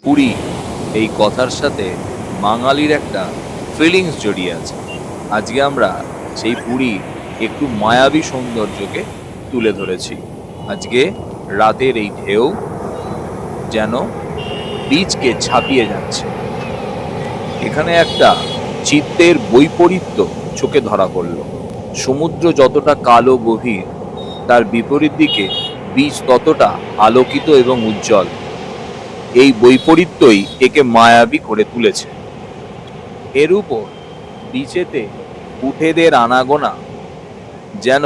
পুরী এই কথার সাথে বাঙালির একটা ফিলিংস জড়িয়ে আছে। আজকে আমরা সেই পুরী একটু মায়াবী সৌন্দর্যকে তুলে ধরেছি। আজকে রাতের এই ঢেউ যেন বীচকে ছাপিয়ে যাচ্ছে। এখানে একটা চিত্তের বৈপরীত্য চোখে ধরা পড়ল। সমুদ্র যতটা কালো গভীর, তার বিপরীত দিকে বীচ ততটা আলোকিত এবং উজ্জ্বল। এই বৈপরীত্যই একে মায়াবী করে তুলেছে। এর উপর বিচেতে উঠেদের আনাগোনা যেন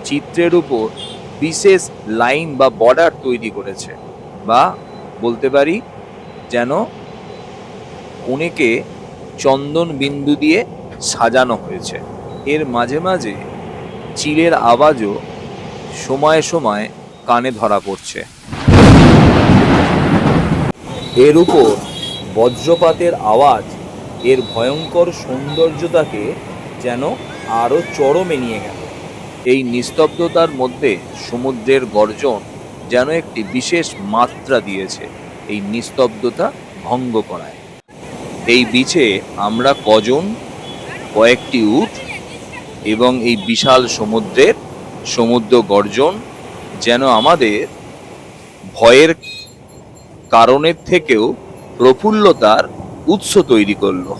চিত্রের উপর বিশেষ লাইন বা বর্ডার তৈরি করেছে, বা বলতে পারি যেন কনেকে চন্দন বিন্দু দিয়ে সাজানো হয়েছে। এর মাঝে মাঝে চিলের আওয়াজও সময়ে সময়ে কানে ধরা পড়ছে। এর উপর বজ্রপাতের আওয়াজ এর ভয়ঙ্কর সৌন্দর্যতাকে যেন আরো চরমে নিয়ে গেল। এই নিস্তব্ধতার মধ্যে সমুদ্রের গর্জন যেন একটি বিশেষ মাত্রা দিয়েছে এই নিস্তব্ধতা ভঙ্গ করায়। এই বিচে আমরা কজন, কয়েকটি উট এবং এই বিশাল সমুদ্র গর্জন যেন আমাদের ভয়ের কারণের থেকেও প্রফুল্লতার উৎস তৈরি করলো।